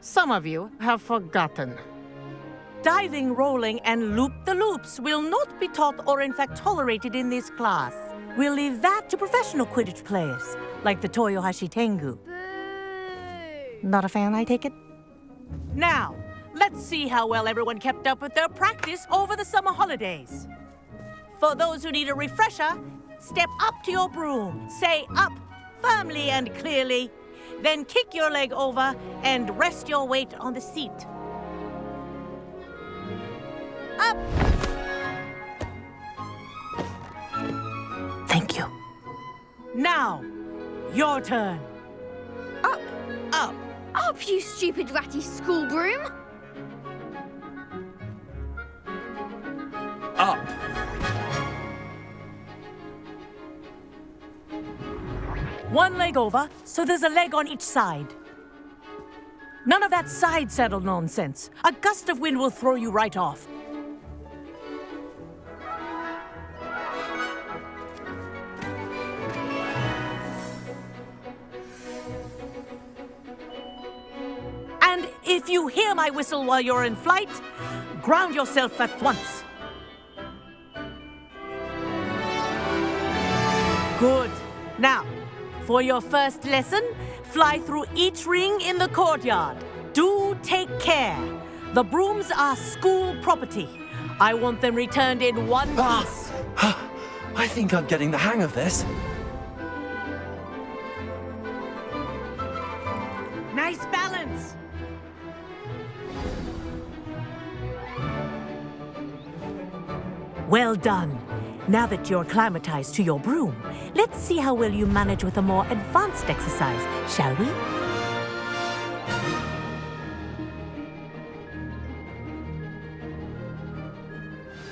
Some of you have forgotten. Diving, rolling, and loop-the-loops will not be taught or in fact tolerated in this class. We'll leave that to professional Quidditch players, like the Toyohashi Tengu. Not a fan, I take it? Now, let's see how well everyone kept up with their practice over the summer holidays. For those who need a refresher, step up to your broom, say up firmly and clearly, then kick your leg over and rest your weight on the seat. Up! Thank you. Now, your turn. Up, Up. up, you stupid ratty school broom! Up. One leg over, so there's a leg on each side. None of that side saddle nonsense. A gust of wind will throw you right off. And if you hear my whistle while you're in flight, ground yourself at once. Good. Now, for your first lesson, fly through each ring in the courtyard. Do take care. The brooms are school property. I want them returned in one piece. I think I'm getting the hang of this. Nice balance. Well done. Now that you're acclimatized to your broom, let's see how well you manage with a more advanced exercise, shall we?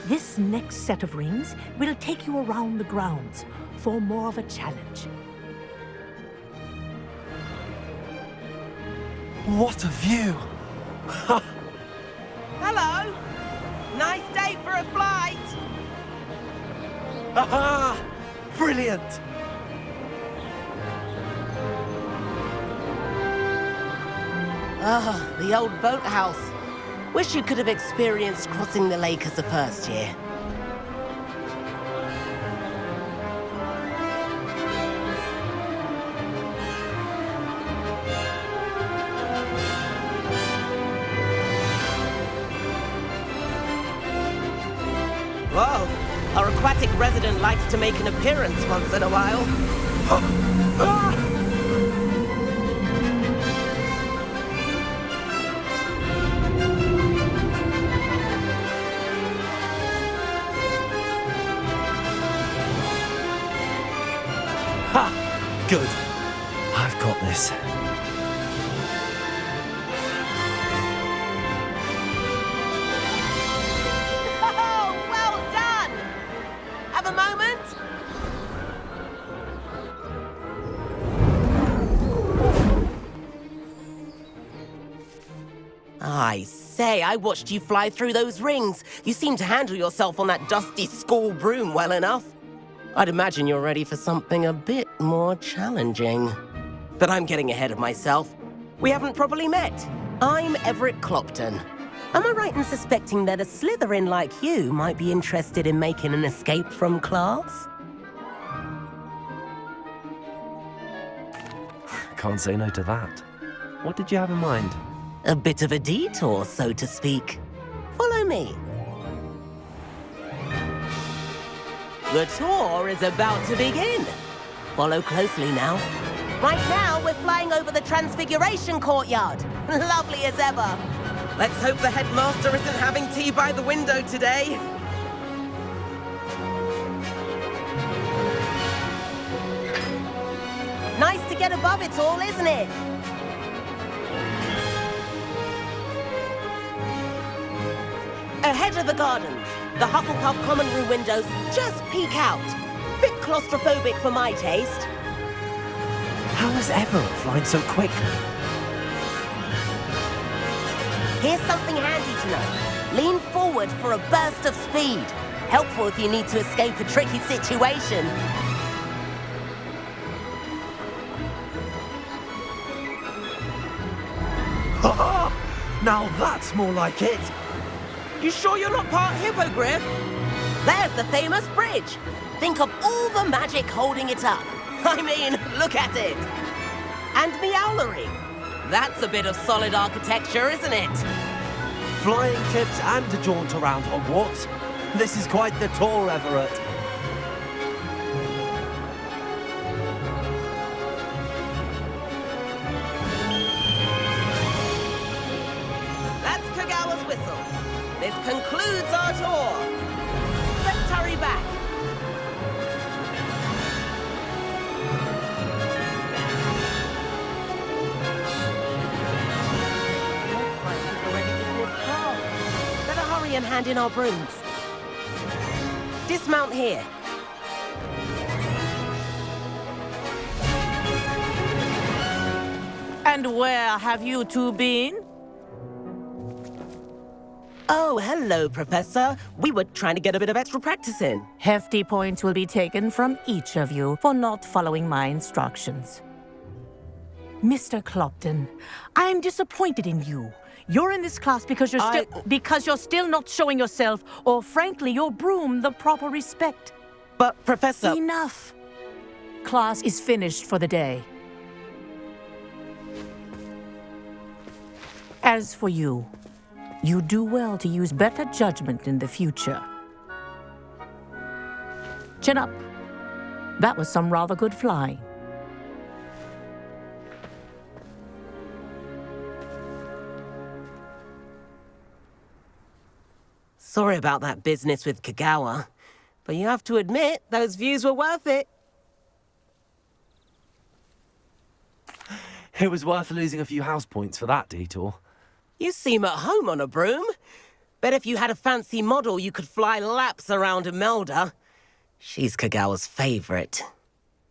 This next set of rings will take you around the grounds for more of a challenge. What a view! Hello! Nice day for a flight! Aha! Brilliant! Ah, the old boathouse. Wish you could have experienced crossing the lake as a first year. Whoa! Our aquatic resident likes to make an appearance once in a while. Ha! Good. I've got this. Oh, well done! Have a moment? I say, I watched you fly through those rings. You seem to handle yourself on that dusty school broom well enough. I'd imagine you're ready for something a bit more challenging. But I'm getting ahead of myself. We haven't properly met. I'm Everett Clopton. Am I right in suspecting that a Slytherin like you might be interested in making an escape from class? Can't say no to that. What did you have in mind? A bit of a detour, so to speak. Follow me. The tour is about to begin. Follow closely now. Right now, we're flying over the Transfiguration Courtyard. Lovely as ever. Let's hope the headmaster isn't having tea by the window today. Nice to get above it all, isn't it? Ahead of the gardens, the Hufflepuff common room windows just peek out. Bit claustrophobic for my taste. How was Everett flying so quick? Here's something handy to know. Lean forward for a burst of speed. Helpful if you need to escape a tricky situation. Ha! Now that's more like it. You sure you're not part hippogriff? There's the famous bridge. Think of all the magic holding it up. I mean, look at it. And Meowlery. That's a bit of solid architecture, isn't it? Flying tips and a jaunt around Hogwarts. This is quite the tour, Everett. That's Kagawa's whistle. This concludes our tour. Let's hurry back. Better hurry and hand in our brooms. Dismount here. And where have you two been? Oh, hello, Professor. We were trying to get a bit of extra practice in. Hefty points will be taken from each of you for not following my instructions. Mr. Clopton, I'm disappointed in you. You're in this class because you're still not showing yourself, or frankly, your broom the proper respect. But, Professor... Enough. Class is finished for the day. As for you, you do well to use better judgment in the future. Chin up. That was some rather good flying. Sorry about that business with Kagawa, but you have to admit, those views were worth it. It was worth losing a few house points for that detour. You seem at home on a broom. Bet if you had a fancy model, you could fly laps around Imelda. She's Kagawa's favorite.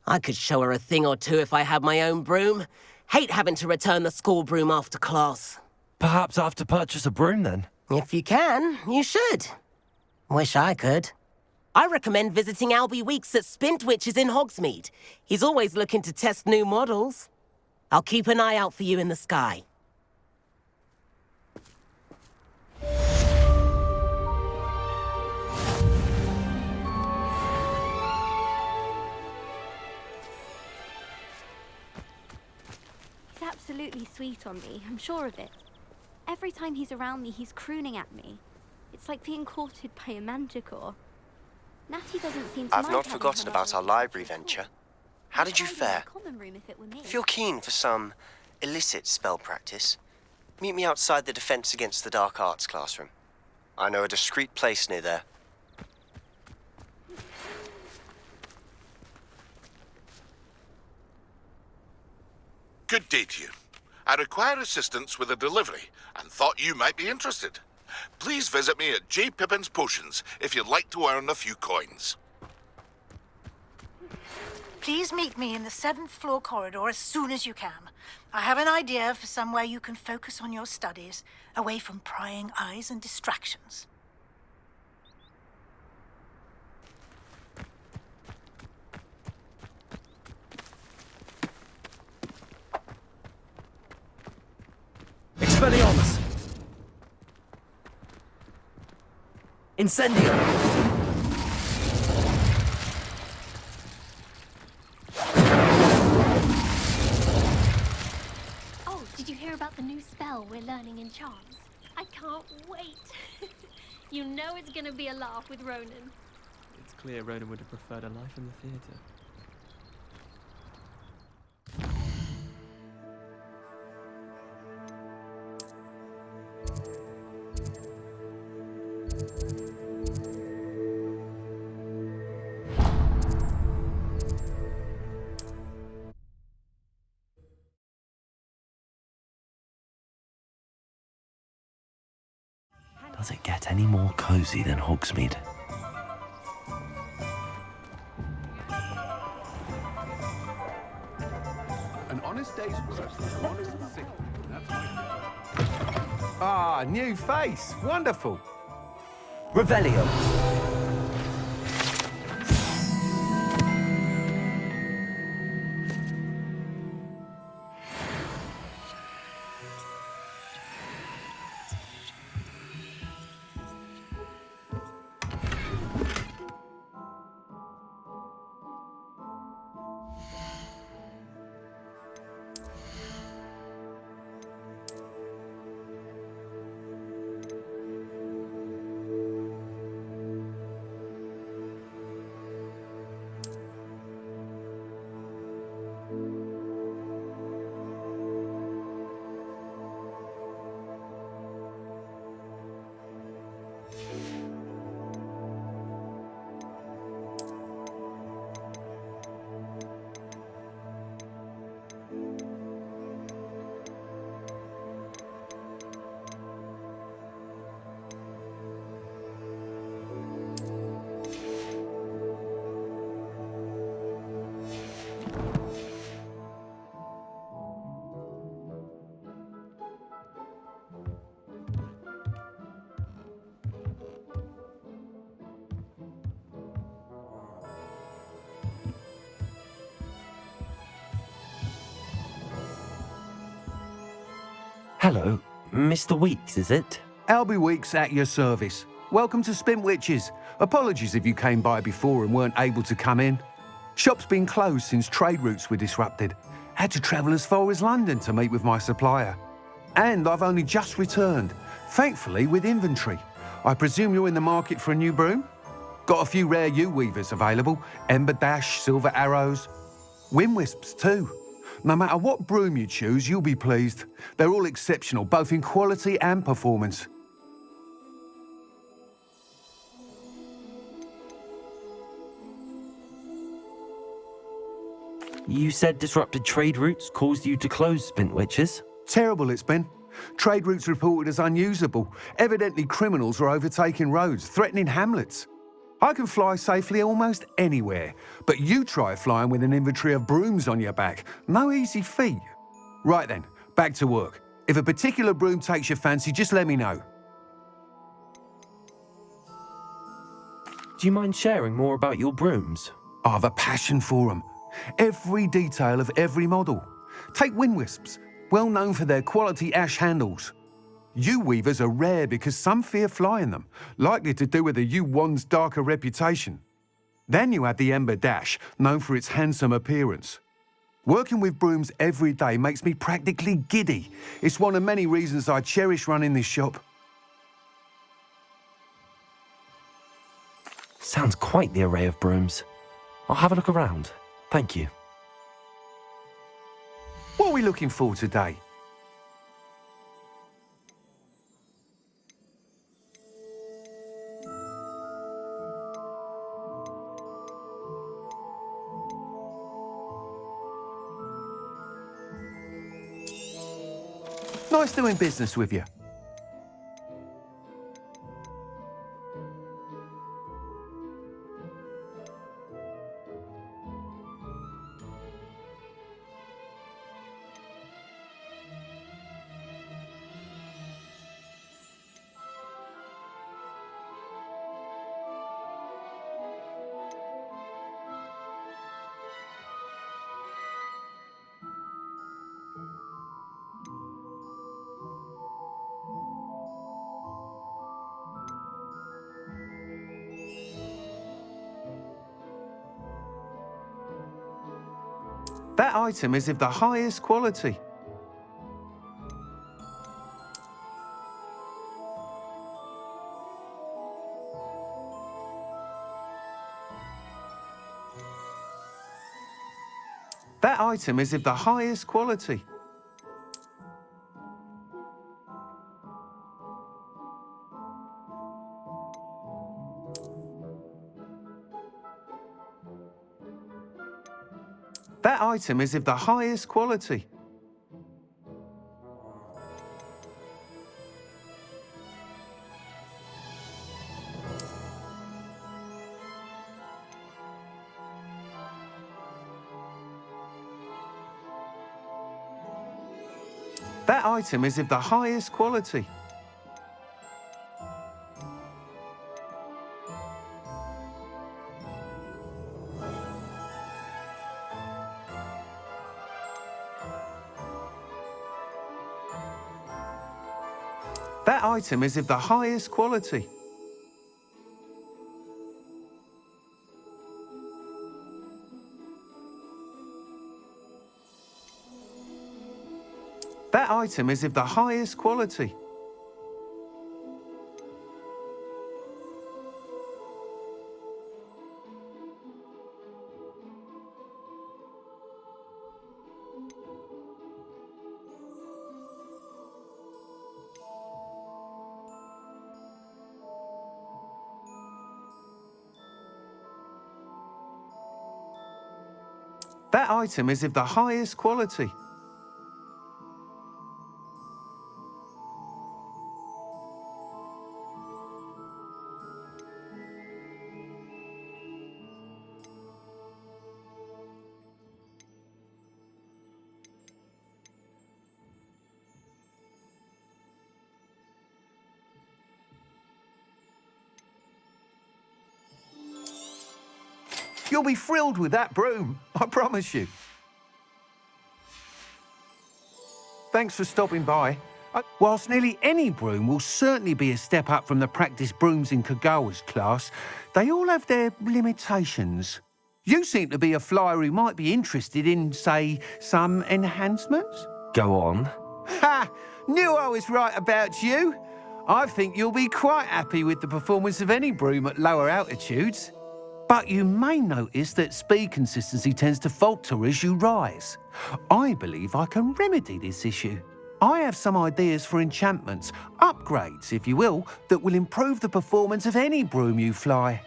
I could show her a thing or two if I had my own broom. Hate having to return the school broom after class. Perhaps I have to purchase a broom then? If you can, you should. Wish I could. I recommend visiting Albie Weeks at Spintwitches in Hogsmeade. He's always looking to test new models. I'll keep an eye out for you in the sky. He's absolutely sweet on me, I'm sure of it. Every time he's around me, he's crooning at me. It's like being courted by a manticore. Natty doesn't seem to I've mind not having forgotten her about our around library at all. venture. How did you I'd hide in fare? the common room if it were me. If you're keen for some illicit spell practice, meet me outside the Defense Against the Dark Arts classroom. I know a discreet place near there. Good day to you. I require assistance with a delivery and thought you might be interested. Please visit me at J. Pippin's Potions if you'd like to earn a few coins. Please meet me in the 7th floor corridor as soon as you can. I have an idea for somewhere you can focus on your studies, away from prying eyes and distractions. Expelliarmus! Incendio! Oh, did you hear about the new spell we're learning in Charms? I can't wait. You know it's gonna be a laugh with Ronan. It's clear Ronan would have preferred a life in the theatre. Does it get any more cozy than Hogsmeade? An honest day's work for an honest sick. That's my... Ah, new face. Wonderful. Revelio. Hello, Mr. Weeks, is it? Albie Weeks at your service. Welcome to Spintwitches. Apologies if you came by before and weren't able to come in. Shop's been closed since trade routes were disrupted. Had to travel as far as London to meet with my supplier. And I've only just returned, thankfully with inventory. I presume you're in the market for a new broom? Got a few rare U-weavers available, Ember Dash, Silver Arrows, Wind Wisps too. No matter what broom you choose, you'll be pleased. They're all exceptional, both in quality and performance. You said disrupted trade routes caused you to close Spintwitches? Terrible it's been. Trade routes reported as unusable. Evidently criminals are overtaking roads, threatening hamlets. I can fly safely almost anywhere, but you try flying with an inventory of brooms on your back. No easy feat. Right then, back to work. If a particular broom takes your fancy, just let me know. Do you mind sharing more about your brooms? I have a passion for them. Every detail of every model. Take Wind Wisps, well known for their quality ash handles. U-weavers are rare because some fear flying them, likely to do with the U-wand's darker reputation. Then you have the Ember Dash, known for its handsome appearance. Working with brooms every day makes me practically giddy. It's one of many reasons I cherish running this shop. Sounds quite the array of brooms. I'll have a look around. Thank you. What are we looking for today? Nice doing business with you. That item is of the highest quality. That item is of the highest quality. That item is of the highest quality. That item is of the highest quality. That item is of the highest quality. That item is of the highest quality. That item is of the highest quality. You'll be thrilled with that broom, I promise you. Thanks for stopping by. Whilst nearly any broom will certainly be a step up from the practice brooms in Kagawa's class, they all have their limitations. You seem to be a flyer who might be interested in, say, some enhancements? Go on. Ha! Knew I was right about you. I think you'll be quite happy with the performance of any broom at lower altitudes. But you may notice that speed consistency tends to falter as you rise. I believe I can remedy this issue. I have some ideas for enchantments, upgrades, if you will, that will improve the performance of any broom you fly.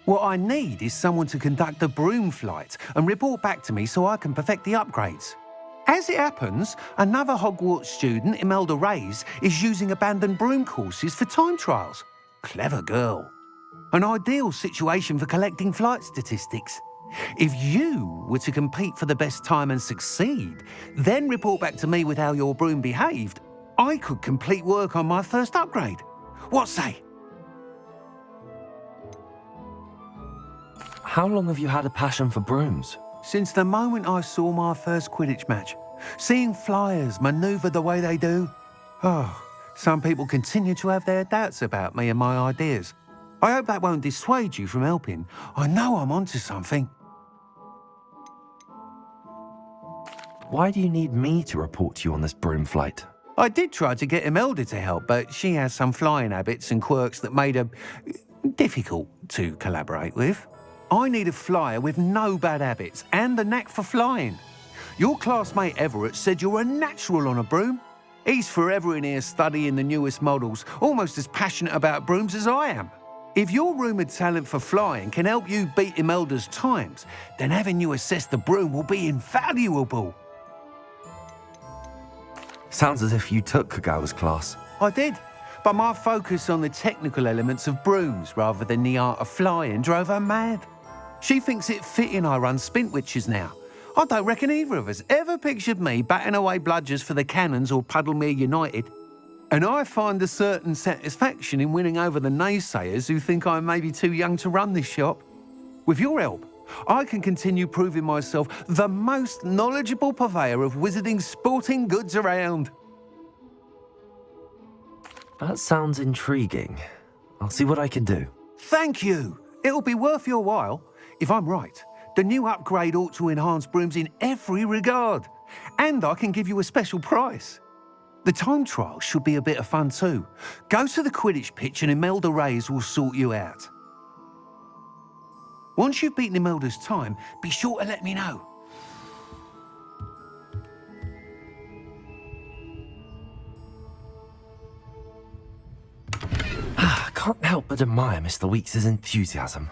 What I need is someone to conduct a broom flight and report back to me so I can perfect the upgrades. As it happens, another Hogwarts student, Imelda Reyes, is using abandoned broom courses for time trials. Clever girl. An ideal situation for collecting flight statistics. If you were to compete for the best time and succeed, then report back to me with how your broom behaved, I could complete work on my first upgrade. What say? How long have you had a passion for brooms? Since the moment I saw my first Quidditch match. Seeing flyers manoeuvre the way they do. Oh, some people continue to have their doubts about me and my ideas. I hope that won't dissuade you from helping. I know I'm onto something. Why do you need me to report to you on this broom flight? I did try to get Imelda to help, but she has some flying habits and quirks that made her difficult to collaborate with. I need a flyer with no bad habits and the knack for flying. Your classmate Everett said you're a natural on a broom. He's forever in here studying the newest models, almost as passionate about brooms as I am. If your rumoured talent for flying can help you beat Imelda's times, then having you assess the broom will be invaluable. Sounds as if you took Kagawa's class. I did, but my focus on the technical elements of brooms rather than the art of flying drove her mad. She thinks it fitting I run Spintwitches now. I don't reckon either of us ever pictured me batting away bludgers for the Cannons or Puddlemere United. And I find a certain satisfaction in winning over the naysayers who think I'm maybe too young to run this shop. With your help, I can continue proving myself the most knowledgeable purveyor of wizarding sporting goods around. That sounds intriguing. I'll see what I can do. Thank you. It'll be worth your while. If I'm right, the new upgrade ought to enhance brooms in every regard. And I can give you a special price. The time trial should be a bit of fun too. Go to the Quidditch pitch and Imelda Reyes will sort you out. Once you've beaten Imelda's time, be sure to let me know. I can't help but admire Mr. Weeks' enthusiasm.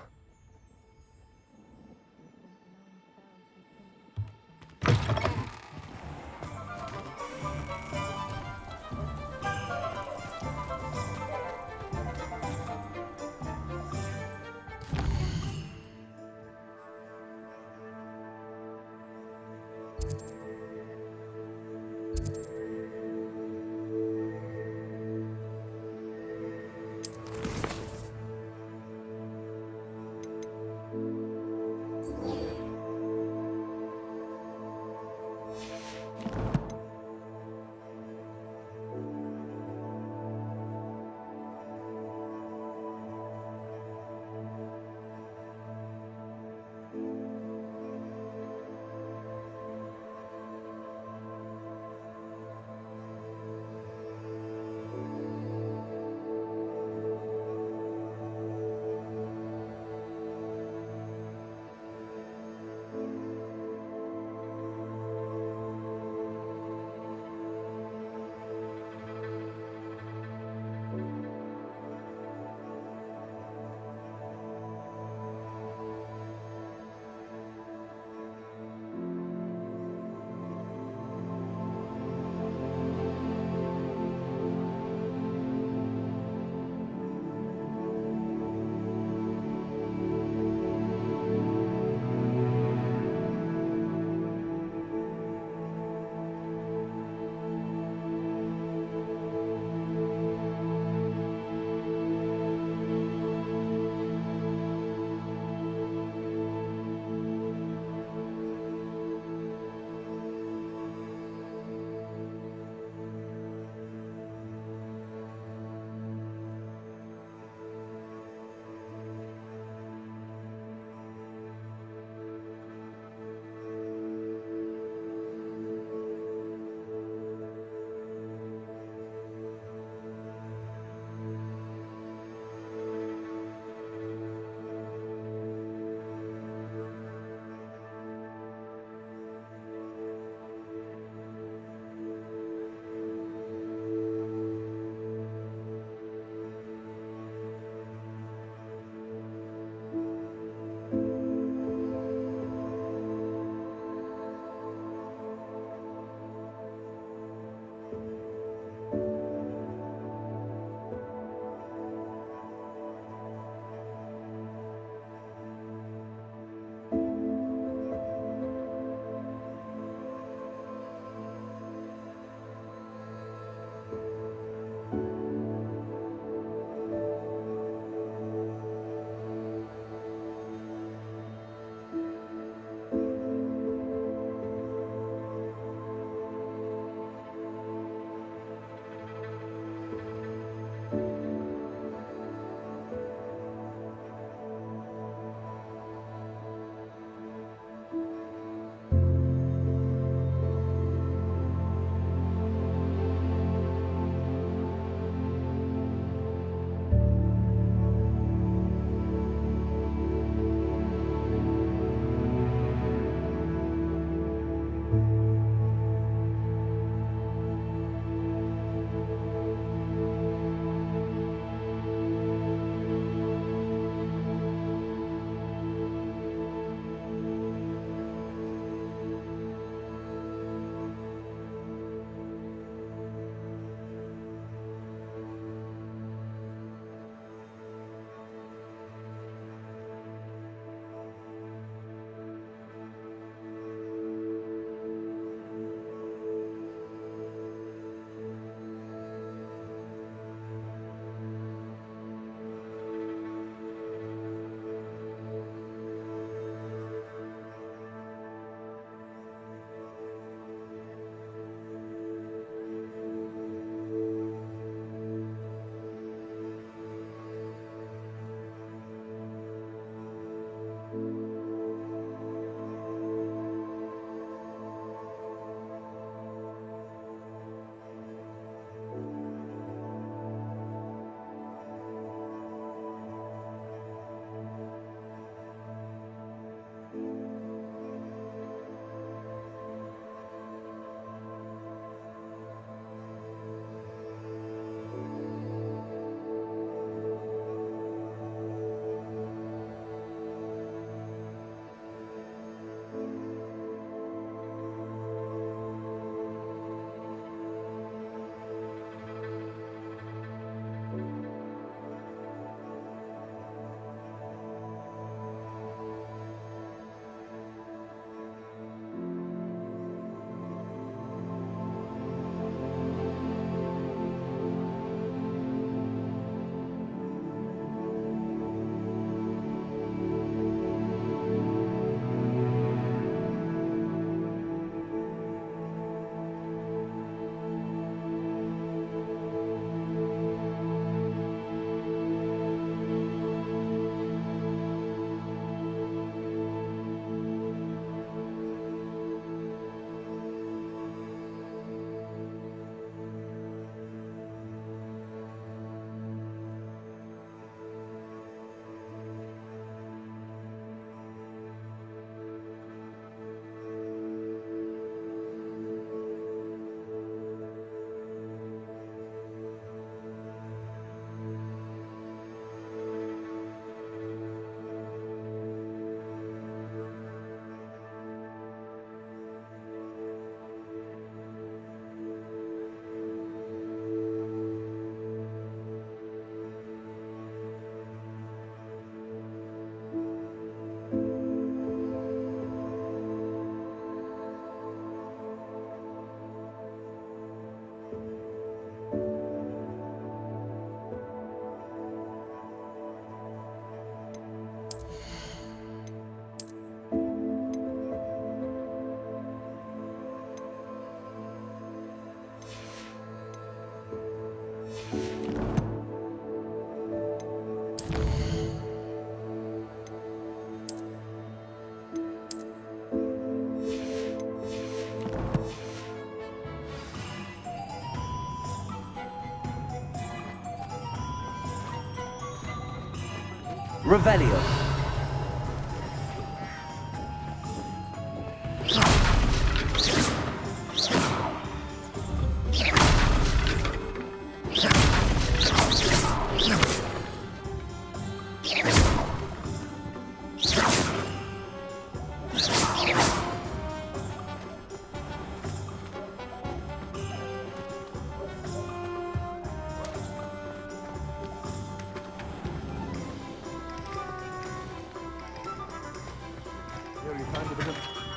Revelio.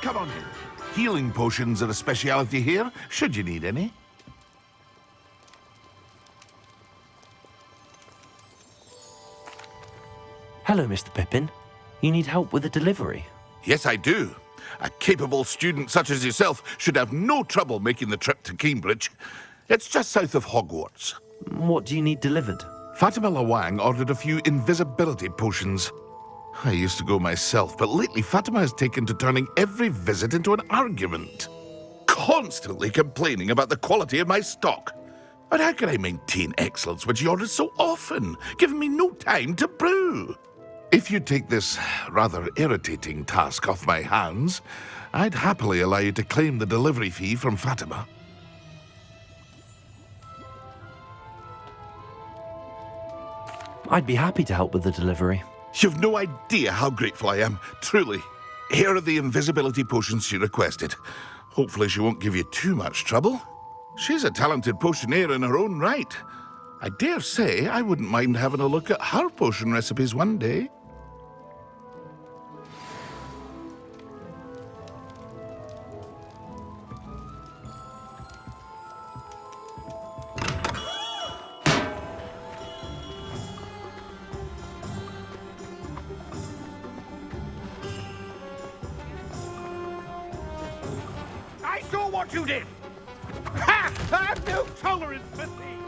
Come on in. Healing potions are a speciality here, should you need any. Hello, Mr. Pippin. You need help with a delivery? Yes, I do. A capable student such as yourself should have no trouble making the trip to Cambridge. It's just south of Hogwarts. What do you need delivered? Fatima Lawang ordered a few invisibility potions. I used to go myself, but lately Fatima has taken to turning every visit into an argument. Constantly complaining about the quality of my stock. But how can I maintain excellence when she orders so often, giving me no time to brew? If you take this rather irritating task off my hands, I'd happily allow you to claim the delivery fee from Fatima. I'd be happy to help with the delivery. You've no idea how grateful I am, truly. Here are the invisibility potions she requested. Hopefully she won't give you too much trouble. She's a talented potioneer in her own right. I dare say I wouldn't mind having a look at her potion recipes one day. I saw what you did! Ha! I have no tolerance for thieves!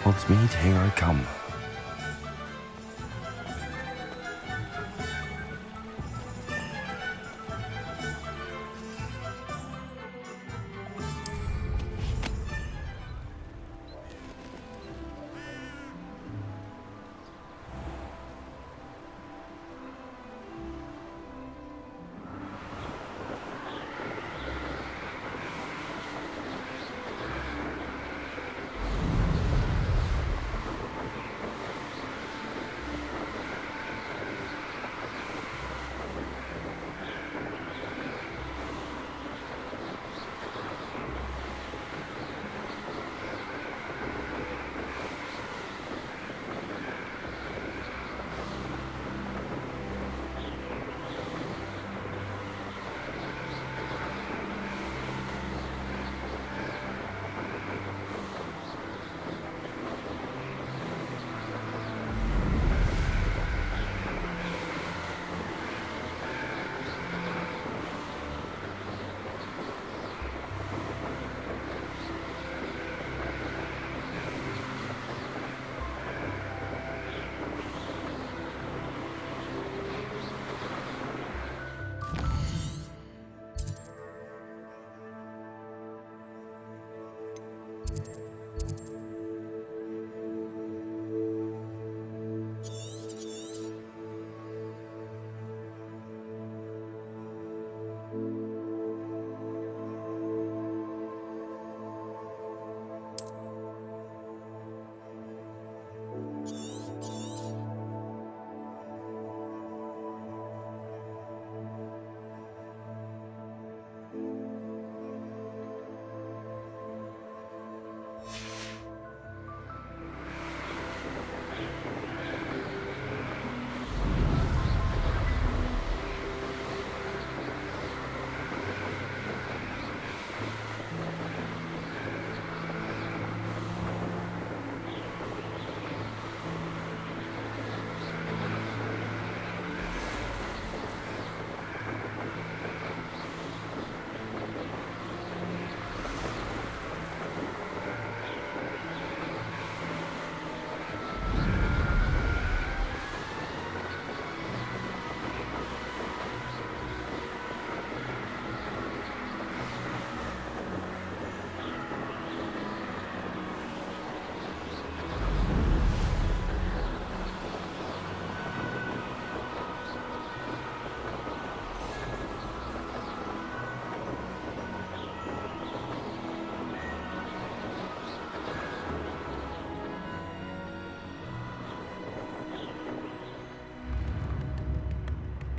Hogsmeade, here I come.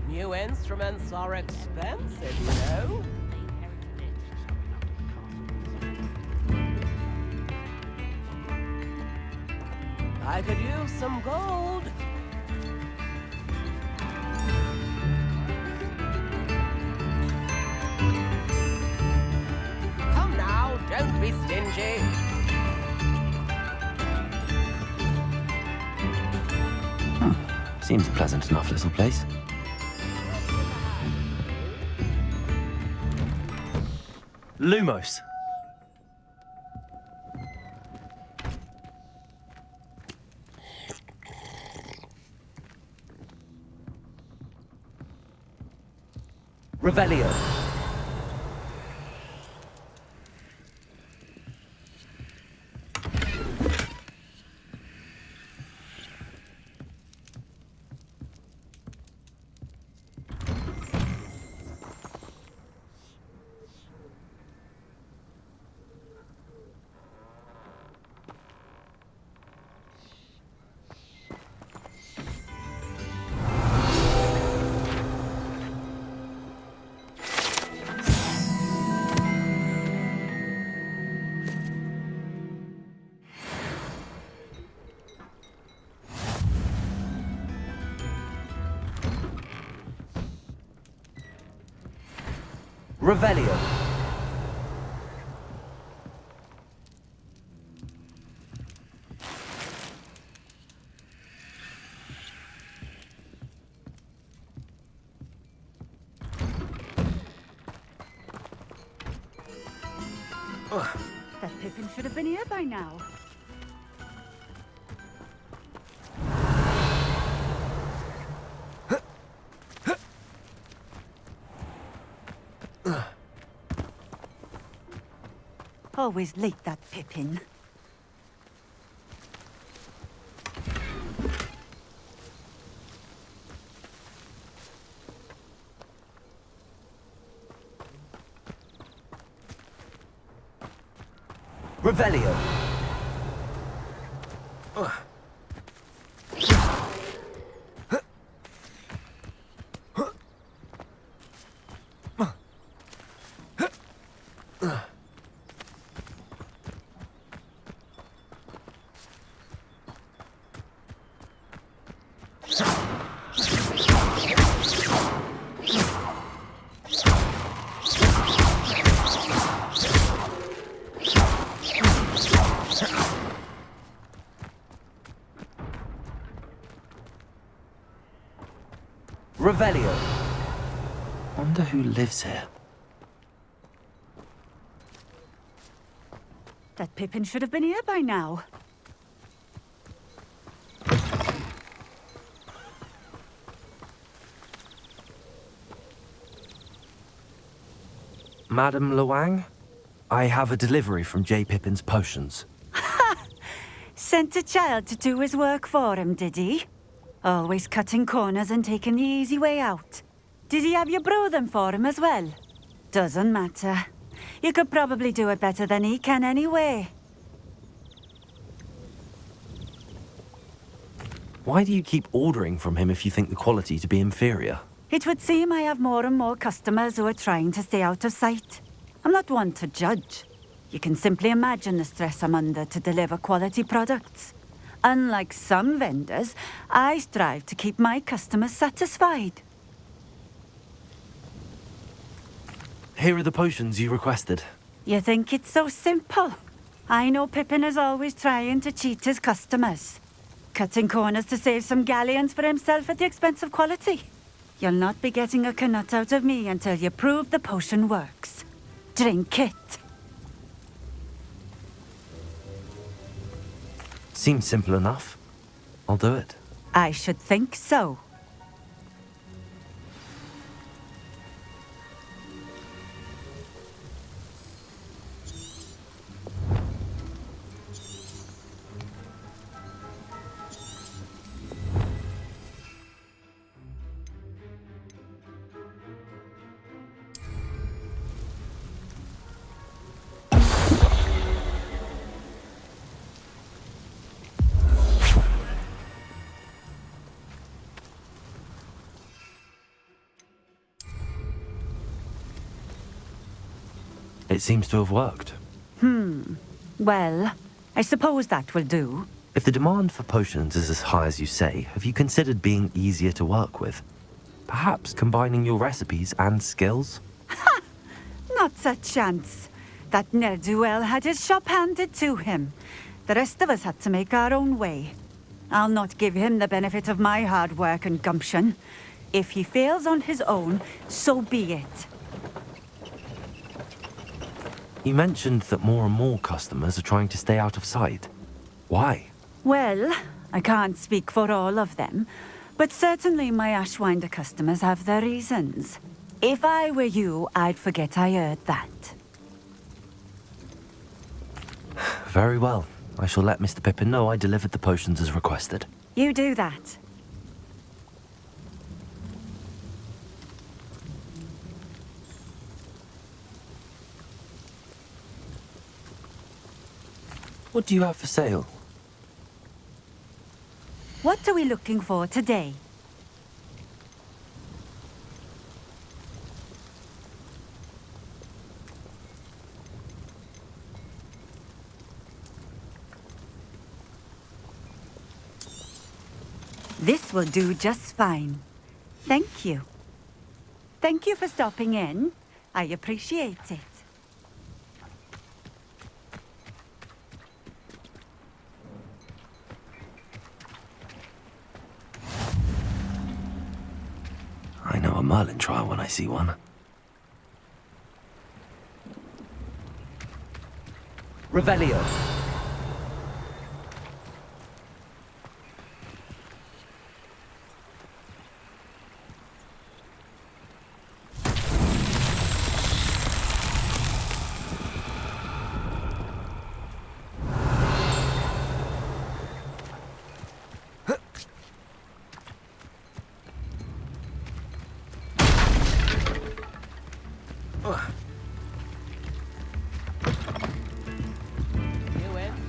New instruments are expensive, you know. I could use some gold. Come now, don't be stingy. Seems a pleasant enough little place. Lumos. Revelio. Revelio. That Pippin should have been here by now. Always late, that Pippin. Revelio. Revelio. Wonder who lives here. That Pippin should have been here by now. Madam Luang, I have a delivery from J. Pippin's potions. Sent a child to do his work for him, did he? Always cutting corners and taking the easy way out. Did he have you brew them for him as well? Doesn't matter. You could probably do it better than he can anyway. Why do you keep ordering from him if you think the quality to be inferior? It would seem I have more and more customers who are trying to stay out of sight. I'm not one to judge. You can simply imagine the stress I'm under to deliver quality products. Unlike some vendors, I strive to keep my customers satisfied. Here are the potions you requested. You think it's so simple? I know Pippin is always trying to cheat his customers. Cutting corners to save some galleons for himself at the expense of quality. You'll not be getting a knut out of me until you prove the potion works. Drink it. Seems simple enough. I'll do it. I should think so. It seems to have worked. Well, I suppose that will do. If the demand for potions is as high as you say, have you considered being easier to work with? Perhaps combining your recipes and skills? Not a chance. That ne'er-do-well had his shop handed to him. The rest of us had to make our own way. I'll not give him the benefit of my hard work and gumption. If he fails on his own, so be it. You mentioned that more and more customers are trying to stay out of sight. Why? Well, I can't speak for all of them, but certainly my Ashwinder customers have their reasons. If I were you, I'd forget I heard that. Very well. I shall let Mr. Pippin know I delivered the potions as requested. You do that. What do you have for sale? What are we looking for today? This will do just fine. Thank you. Thank you for stopping in. I appreciate it. I know a Merlin trial when I see one. Revelio.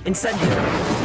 Incendio.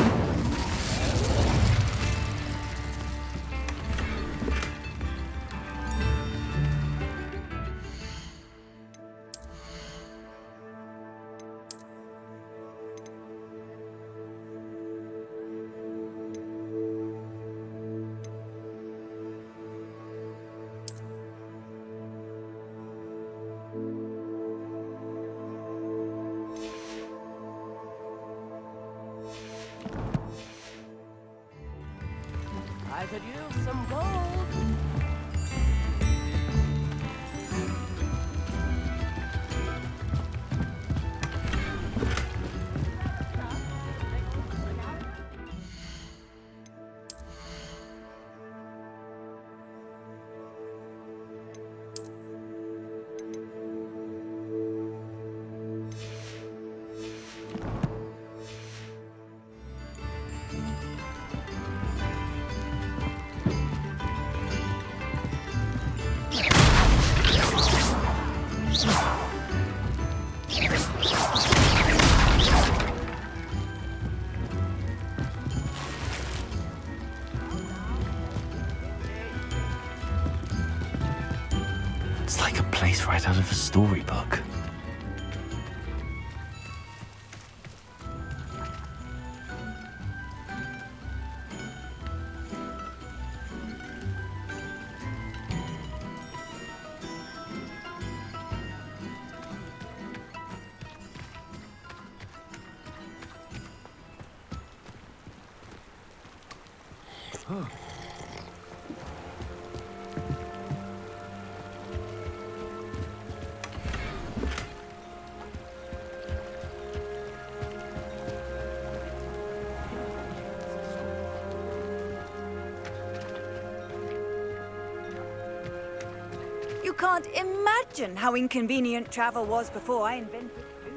I could use some gold. It's like a place right out of a storybook. You can't imagine how inconvenient travel was before I invented food.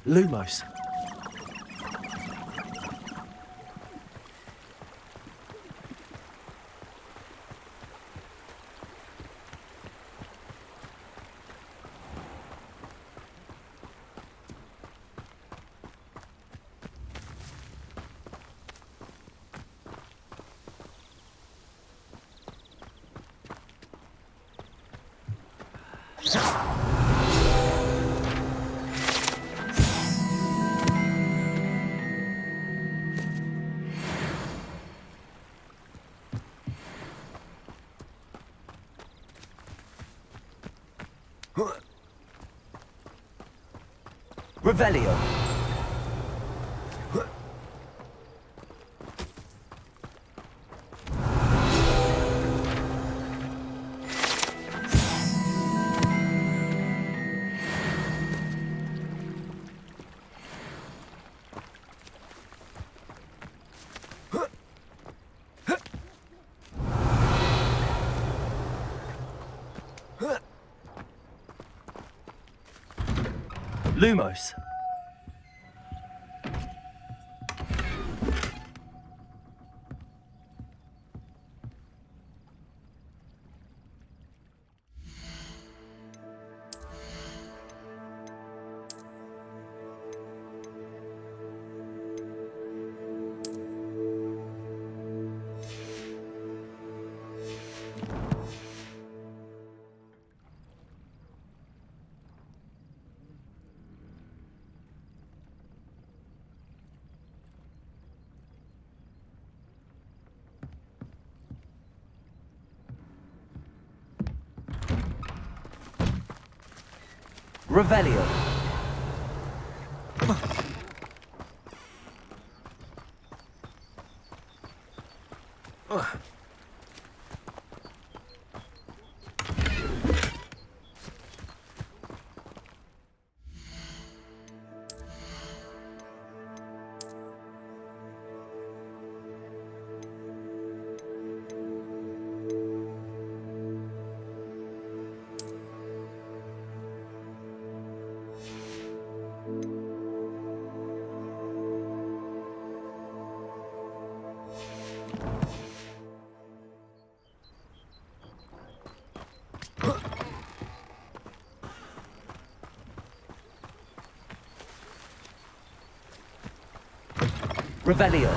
Lumos. Revelio. Lumos. Revelio. Revelio.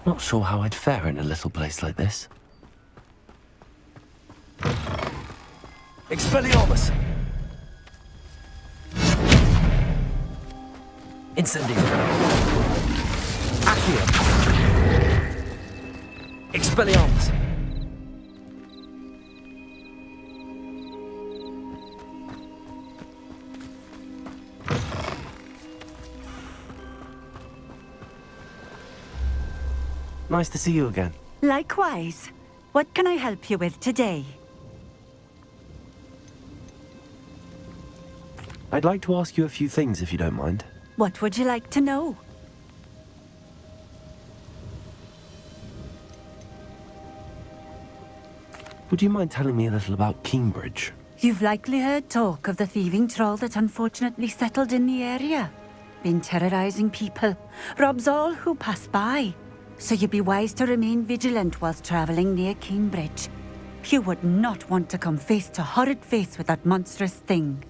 Not sure how I'd fare in a little place like this. Expelliarmus! Incendio. Accio. Expelliarmus! Nice to see you again. Likewise. What can I help you with today? I'd like to ask you a few things if you don't mind. What would you like to know? Would you mind telling me a little about Cambridge? You've likely heard talk of the thieving troll that unfortunately settled in the area. Been terrorizing people, robs all who pass by. So you'd be wise to remain vigilant whilst traveling near Cambridge. You would not want to come face to horrid face with that monstrous thing.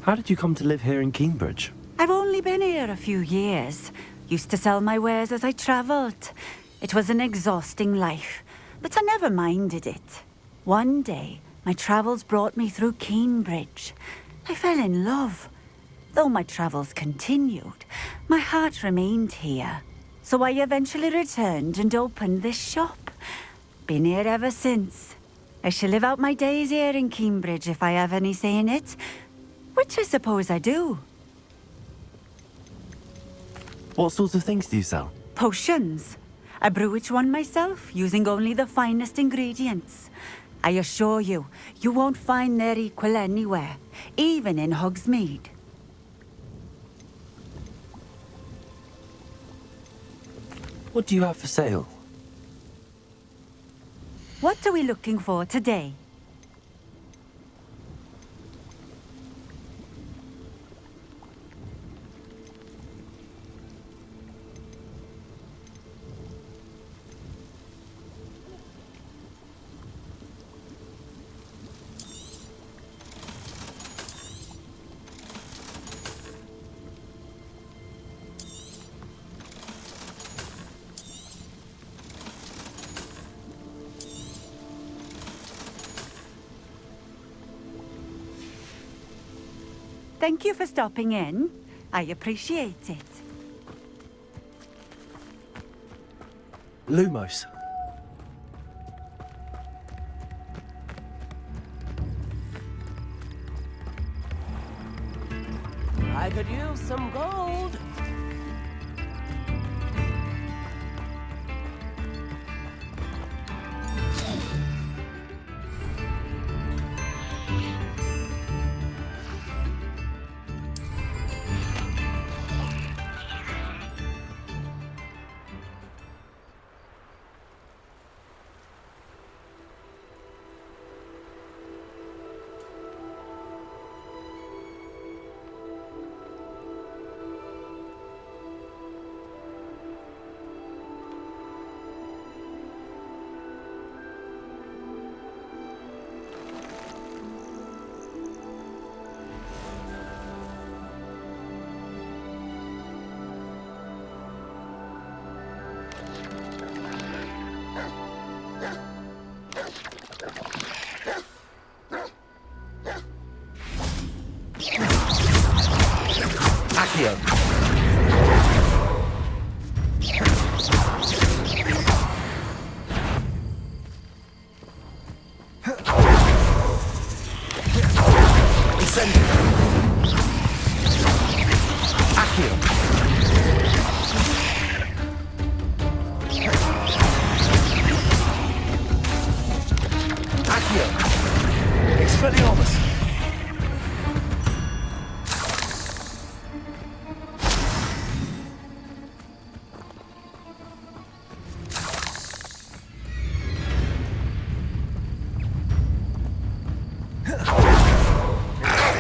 How did you come to live here in Cambridge? I've only been here a few years. Used to sell my wares as I travelled. It was an exhausting life, but I never minded it. One day, my travels brought me through Cambridge. I fell in love. Though my travels continued, my heart remained here. So I eventually returned and opened this shop. Been here ever since. I shall live out my days here in Cambridge if I have any say in it, which I suppose I do. What sorts of things do you sell? Potions. I brew each one myself, using only the finest ingredients. I assure you, you won't find their equal anywhere, even in Hogsmeade. What do you have for sale? What are we looking for today? Thank you for stopping in. I appreciate it. Lumos. I could use some gold.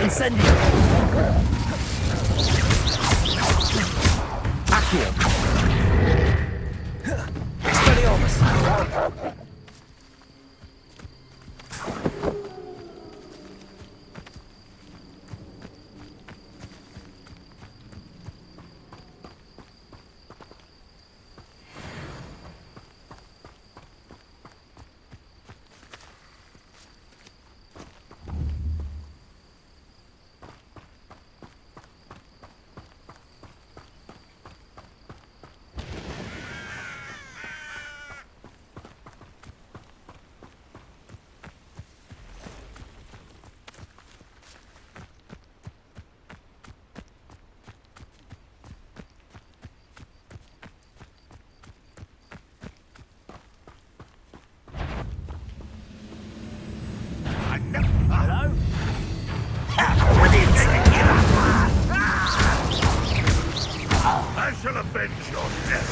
Incendio! Accio! Expelliarmus! Hello? I shall avenge your death.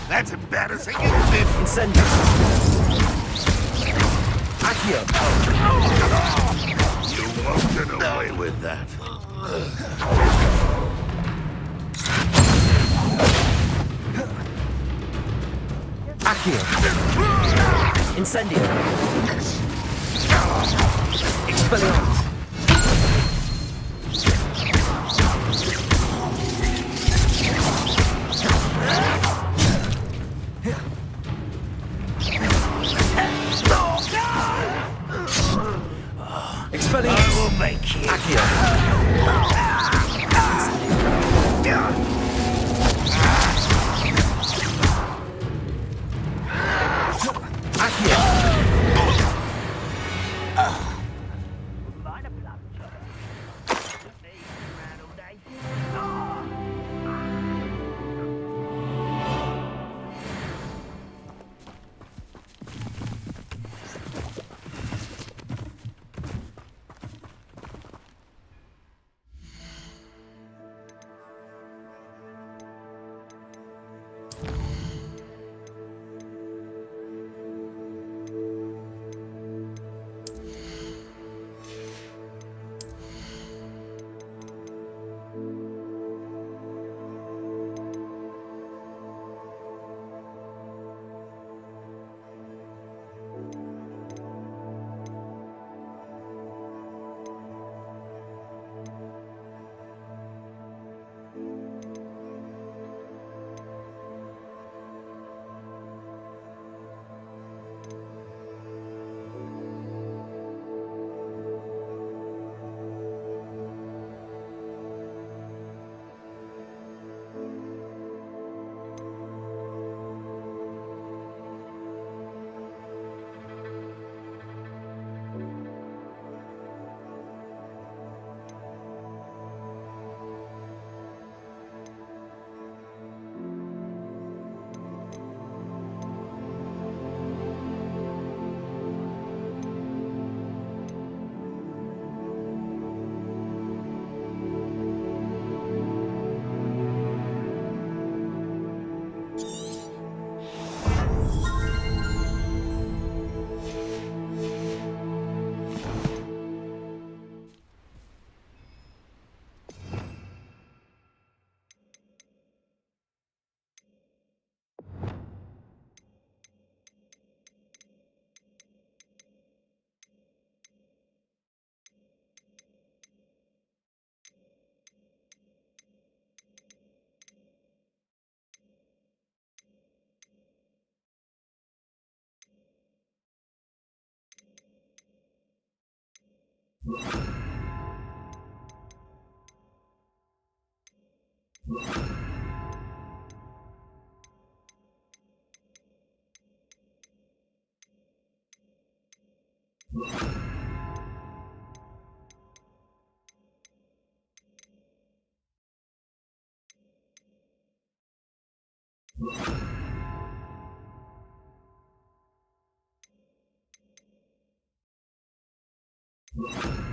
That's embarrassing, isn't it? Incendio! Accio! You won't get away with that. Accio! Incendio! Expelliarmus! Expelliarmus! I will make you. Accio! Expelliarmus!